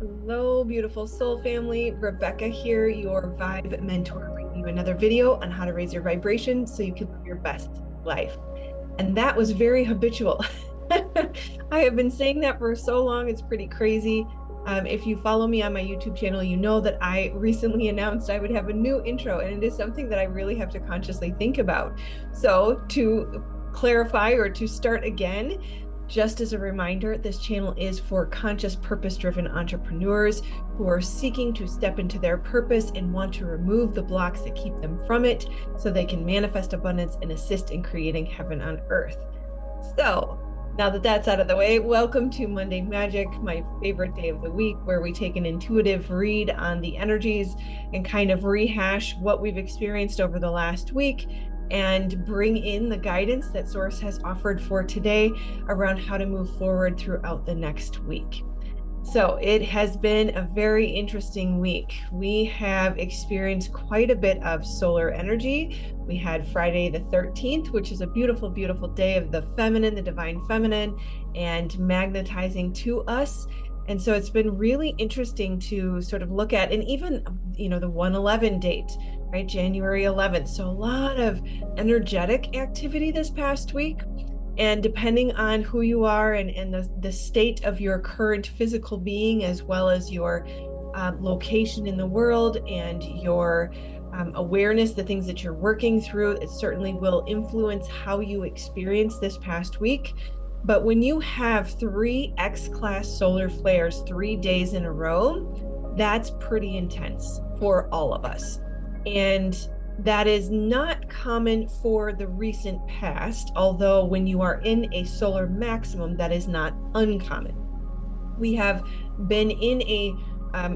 Hello, beautiful soul family. Rebecca here, your vibe mentor, bringing you another video on how to raise your vibration so you can live your best life. And that was very habitual. I have been saying that for so long, it's pretty crazy. If you follow me on my YouTube channel, you know that I recently announced I would have a new intro, and it is something that I really have to consciously think about. So to clarify or to start again, just as a reminder, this channel is for conscious, purpose-driven entrepreneurs who are seeking to step into their purpose and want to remove the blocks that keep them from it so they can manifest abundance and assist in creating heaven on earth. So now that that's out of the way, welcome to Monday Magic, my favorite day of the week, where we take an intuitive read on the energies and kind of rehash what we've experienced over the last week and bring in the guidance that Source has offered for today around how to move forward throughout the next week. So it has been a very interesting week. We have experienced quite a bit of solar energy. We had Friday the 13th, which is a beautiful, beautiful day of the feminine, the divine feminine, and magnetizing to us. And so it's been really interesting to sort of look at, and even, the 111 date, right? January 11th. So a lot of energetic activity this past week. And depending on who you are and the state of your current physical being, as well as your location in the world and your awareness, the things that you're working through, it certainly will influence how you experience this past week. But when you have 3 X-class solar flares 3 days in a row, that's pretty intense for all of us. And that is not common for the recent past, although when you are in a solar maximum, that is not uncommon. We have been in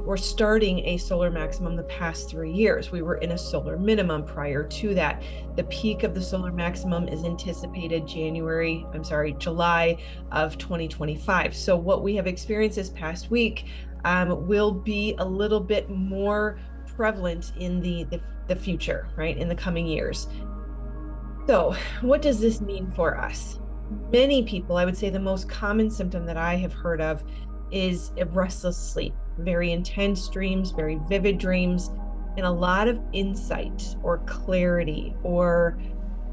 or starting a solar maximum the past 3 years. We were in a solar minimum prior to that. The peak of the solar maximum is anticipated July of 2025. So what we have experienced this past week will be a little bit more prevalent in the future, right, in the coming years. So what does this mean for us? Many people, I would say the most common symptom that I have heard of is a restless sleep, very intense dreams, very vivid dreams, and a lot of insight or clarity, or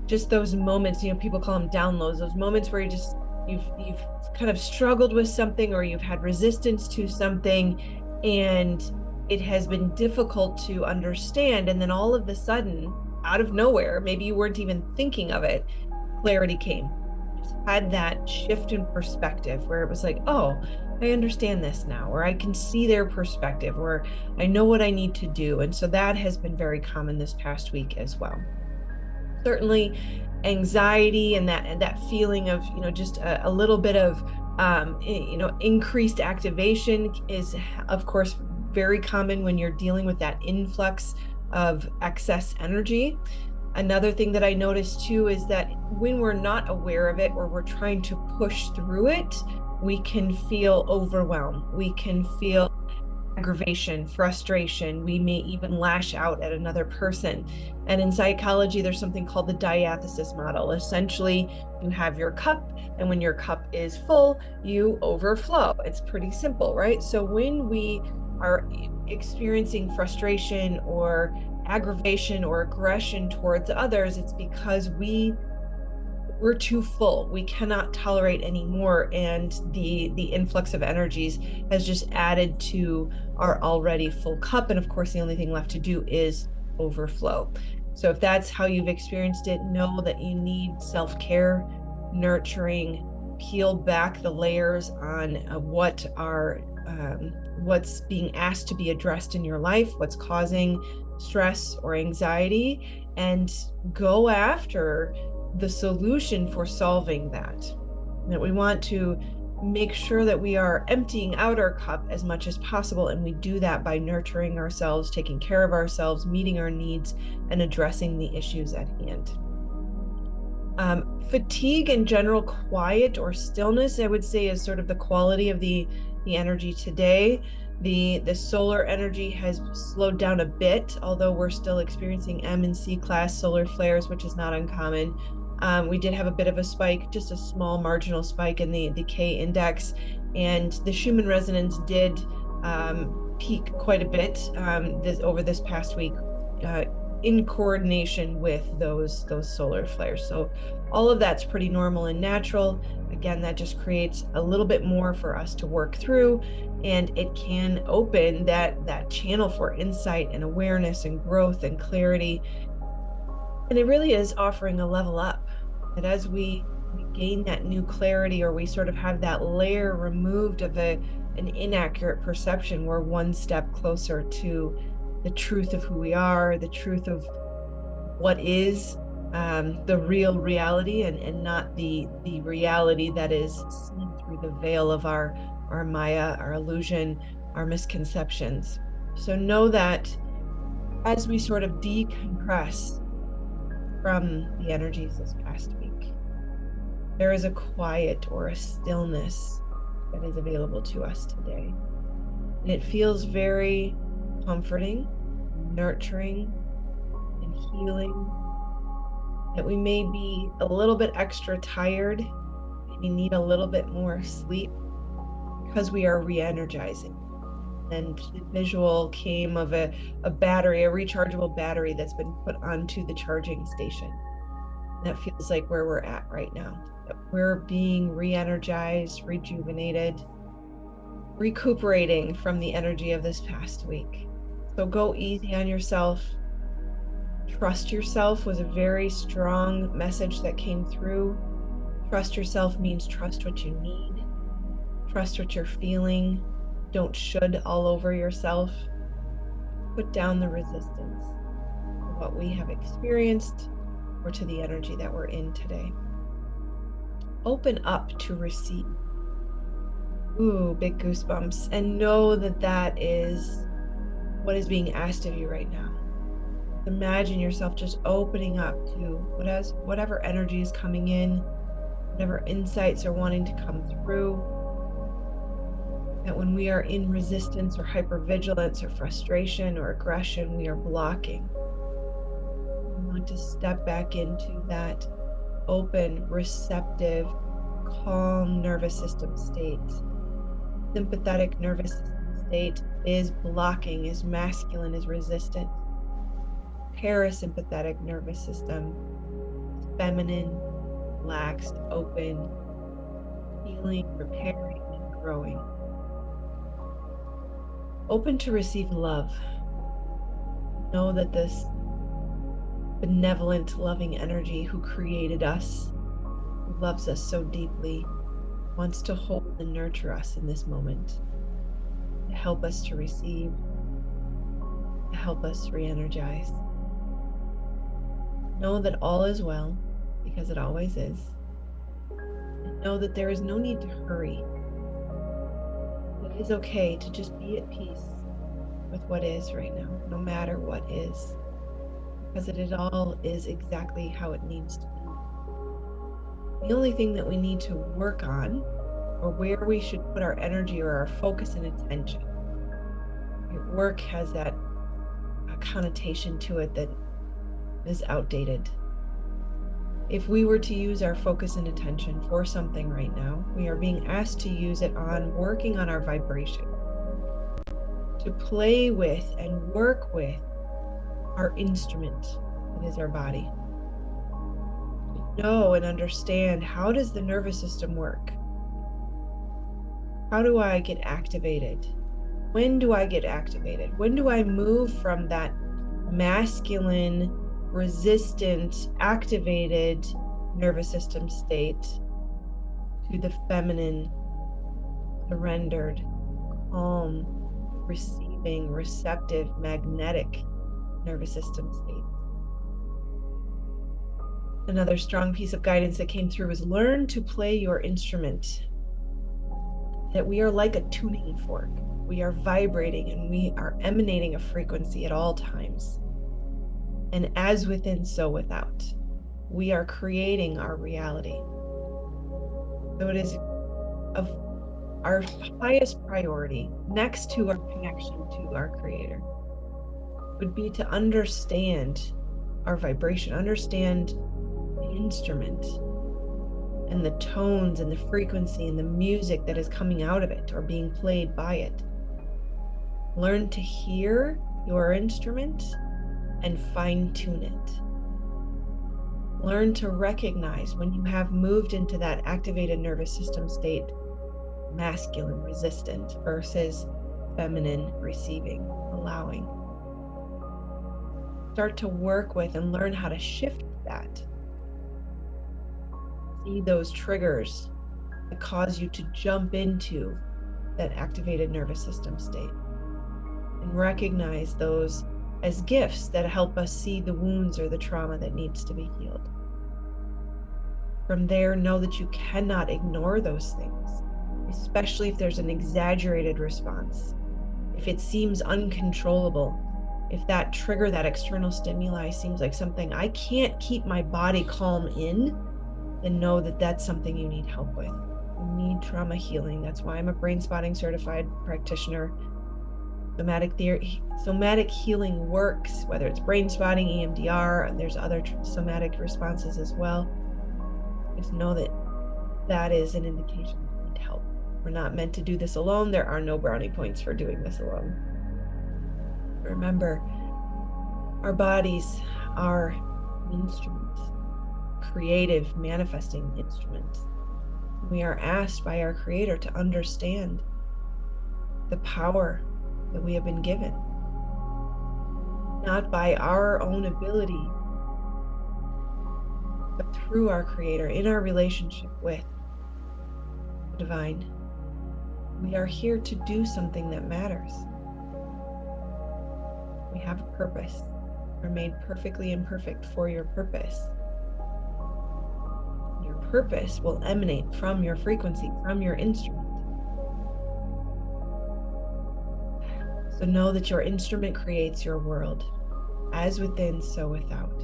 just those moments, people call them downloads, those moments where you've kind of struggled with something, or you've had resistance to something, and it has been difficult to understand. And then all of a sudden, out of nowhere, maybe you weren't even thinking of it, clarity came. Just had that shift in perspective where it was like, oh, I understand this now, or I can see their perspective, or I know what I need to do. And so that has been very common this past week as well. Certainly anxiety and that feeling of, just a little bit of, increased activation is, of course, very common when you're dealing with that influx of excess energy. Another thing that I noticed too is that when we're not aware of it, or we're trying to push through it, we can feel overwhelmed. We can feel aggravation, frustration. We may even lash out at another person. And in psychology, there's something called the diathesis model. Essentially, you have your cup, and when your cup is full, you overflow. It's pretty simple, right? So when we are experiencing frustration or aggravation or aggression towards others, it's because we're too full. We cannot tolerate anymore, and the influx of energies has just added to our already full cup. And of course, the only thing left to do is overflow. So if that's how you've experienced it, know that you need self-care, nurturing, peel back the layers on what's being asked to be addressed in your life, what's causing stress or anxiety, and go after the solution for solving that. That we want to make sure that we are emptying out our cup as much as possible, and we do that by nurturing ourselves, taking care of ourselves, meeting our needs, and addressing the issues at hand. Fatigue and general quiet or stillness, I would say, is sort of the quality of the energy today. The solar energy has slowed down a bit, although we're still experiencing M and C class solar flares, which is not uncommon. We did have a bit of a spike, just a small marginal spike in the K index, and the Schumann resonance did peak quite a bit over this past week, in coordination with those solar flares. So all of that's pretty normal and natural. Again, that just creates a little bit more for us to work through, and it can open that channel for insight and awareness and growth and clarity. And it really is offering a level up, that as we gain that new clarity, or we sort of have that layer removed of an inaccurate perception, we're one step closer to the truth of who we are, the truth of what is the real reality, and not the reality that is seen through the veil of our Maya, our illusion, our misconceptions. So know that as we sort of decompress from the energies this past week, there is a quiet or a stillness that is available to us today. And it feels very comforting, nurturing, and healing. That we may be a little bit extra tired, maybe need a little bit more sleep, because we are re-energizing. And the visual came of a battery, a rechargeable battery that's been put onto the charging station. And that feels like where we're at right now. That we're being re-energized, rejuvenated, recuperating from the energy of this past week. So go easy on yourself. Trust yourself was a very strong message that came through. Trust yourself means trust what you need. Trust what you're feeling. Don't should all over yourself. Put down the resistance to what we have experienced or to the energy that we're in today. Open up to receive. Ooh, big goosebumps. And know that that is what is being asked of you right now. Imagine yourself just opening up to whatever energy is coming in, whatever insights are wanting to come through. That when we are in resistance or hypervigilance or frustration or aggression, we are blocking. We want to step back into that open, receptive, calm nervous system state. Sympathetic nervous system state is blocking, is masculine, is resistant. Parasympathetic nervous system, feminine, relaxed, open, healing, repairing, and growing. Open to receive love. Know that this benevolent, loving energy who created us, who loves us so deeply, wants to hold and nurture us in this moment, to help us to receive, to help us re-energize. Know that all is well, because it always is. And know that there is no need to hurry. It is okay to just be at peace with what is right now, no matter what is, because it all is exactly how it needs to be. The only thing that we need to work on, or where we should put our energy or our focus and attention. Work has that connotation to it that is outdated. If we were to use our focus and attention for something right now, we are being asked to use it on working on our vibration, to play with and work with our instrument, that is our body. To know and understand, how does the nervous system work? How do I get activated? When do I get activated? When do I move from that masculine, resistant, activated nervous system state to the feminine, surrendered, calm, receiving, receptive, magnetic nervous system state? Another strong piece of guidance that came through was learn to play your instrument. That we are like a tuning fork. We are vibrating and we are emanating a frequency at all times. And as within, so without. We are creating our reality. So it is of our highest priority, next to our connection to our Creator, would be to understand our vibration, understand the instrument and the tones and the frequency and the music that is coming out of it or being played by it. Learn to hear your instrument and fine-tune it. Learn to recognize when you have moved into that activated nervous system state, masculine, resistant, versus feminine, receiving, allowing. Start to work with and learn how to shift that. See those triggers that cause you to jump into that activated nervous system state, and recognize those as gifts that help us see the wounds or the trauma that needs to be healed. From there, know that you cannot ignore those things, especially if there's an exaggerated response. If it seems uncontrollable, if that trigger, that external stimuli seems like something I can't keep my body calm in, then know that that's something you need help with. You need trauma healing. That's why I'm a brain spotting certified practitioner. Somatic healing works, whether it's brain spotting, EMDR, and there's other somatic responses as well. Just know that that is an indication you need help. We're not meant to do this alone. There are no brownie points for doing this alone. Remember, our bodies are instruments, creative, manifesting instruments. We are asked by our Creator to understand the power that we have been given, not by our own ability, but through our Creator, in our relationship with the divine. We are here to do something that matters. We have a purpose. We're made perfectly imperfect for your purpose. Your purpose will emanate from your frequency, from your instrument. So know that your instrument creates your world, as within, so without.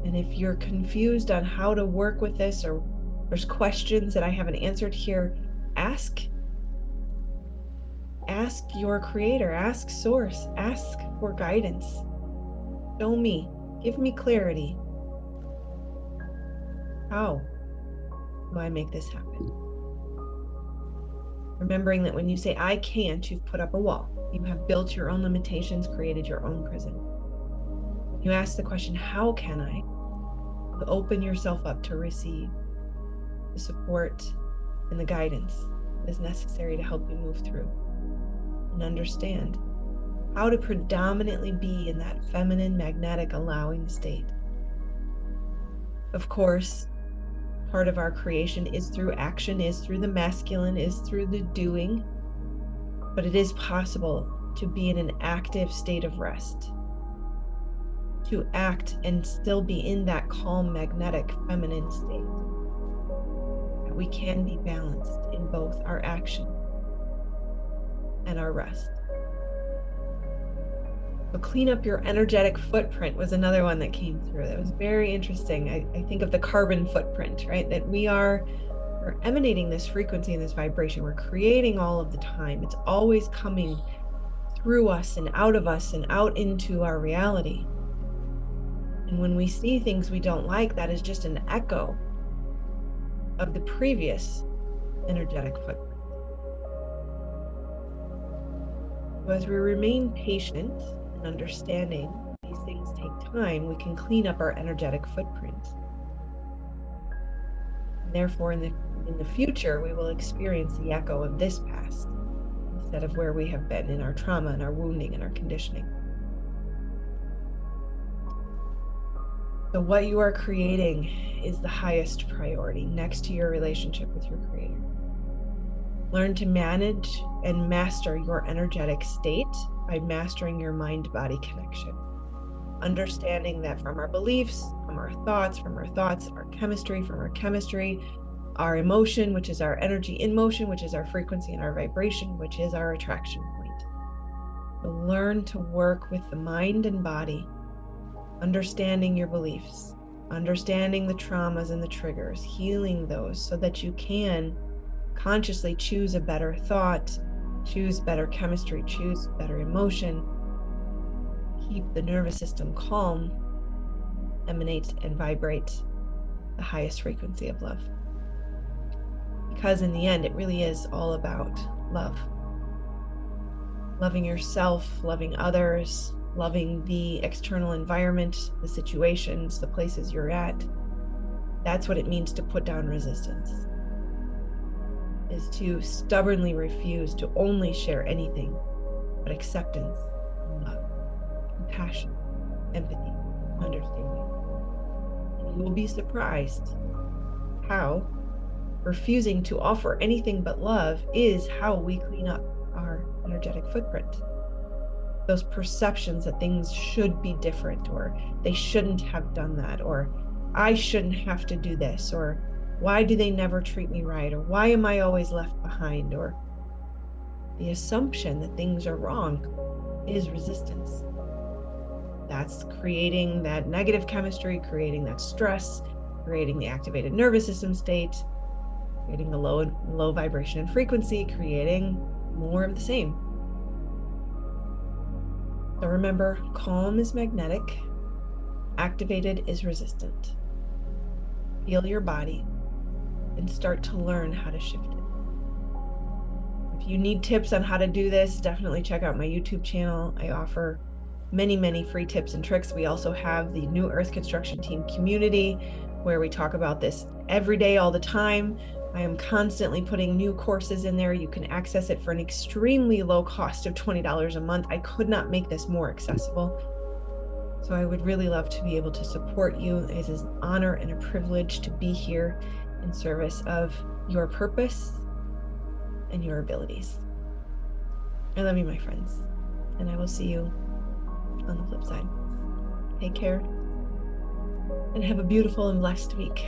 And if you're confused on how to work with this, or there's questions that I haven't answered here, ask your Creator, ask Source, ask for guidance. Show me, give me clarity. How do I make this happen? Remembering that when you say, I can't, you've put up a wall. You have built your own limitations, created your own prison. You ask the question, how can I? You open yourself up to receive the support and the guidance that is necessary to help you move through and understand how to predominantly be in that feminine, magnetic, allowing state. Of course, part of our creation is through action, is through the masculine, is through the doing, but it is possible to be in an active state of rest, to act and still be in that calm, magnetic, feminine state. We can be balanced in both our action and our rest. So clean up your energetic footprint was another one that came through. That was very interesting. I think of the carbon footprint, right? That we're emanating this frequency and this vibration. We're creating all of the time. It's always coming through us and out of us and out into our reality. And when we see things we don't like, that is just an echo of the previous energetic footprint. So as we remain patient and understanding these things take time, we can clean up our energetic footprint. And therefore, in the future, we will experience the echo of this past instead of where we have been in our trauma and our wounding and our conditioning. So what you are creating is the highest priority next to your relationship with your Creator. Learn to manage and master your energetic state by mastering your mind-body connection. Understanding that from our beliefs, from our thoughts, our chemistry, from our chemistry, our emotion, which is our energy in motion, which is our frequency and our vibration, which is our attraction point. So learn to work with the mind and body, understanding your beliefs, understanding the traumas and the triggers, healing those so that you can consciously choose a better thought, choose better chemistry, choose better emotion, keep the nervous system calm, emanate and vibrate the highest frequency of love. Because in the end, it really is all about love. loving yourself, loving others, loving the external environment, the situations, the places you're at. That's what it means to put down resistance, is to stubbornly refuse to only share anything but acceptance, love, compassion, empathy, understanding. And you will be surprised how refusing to offer anything but love is how we clean up our energetic footprint. Those perceptions that things should be different, or they shouldn't have done that, or I shouldn't have to do this, or why do they never treat me right, or why am I always left behind, or the assumption that things are wrong is resistance. That's creating that negative chemistry, creating that stress, creating the activated nervous system state, creating the low vibration and frequency, creating more of the same. So remember, calm is magnetic, activated is resistant. Feel your body and start to learn how to shift it. If you need tips on how to do this, definitely check out my YouTube channel. I offer many free tips and tricks. We also have the New Earth Construction Team community where we talk about this every day, all the time. I am constantly putting new courses in there. You can access it for an extremely low cost of $20 a month. I could not make this more accessible. So I would really love to be able to support you. It is an honor and a privilege to be here in service of your purpose and your abilities. I love you, my friends, and I will see you on the flip side. Take care and have a beautiful and blessed week.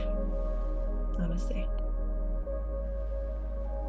Namaste.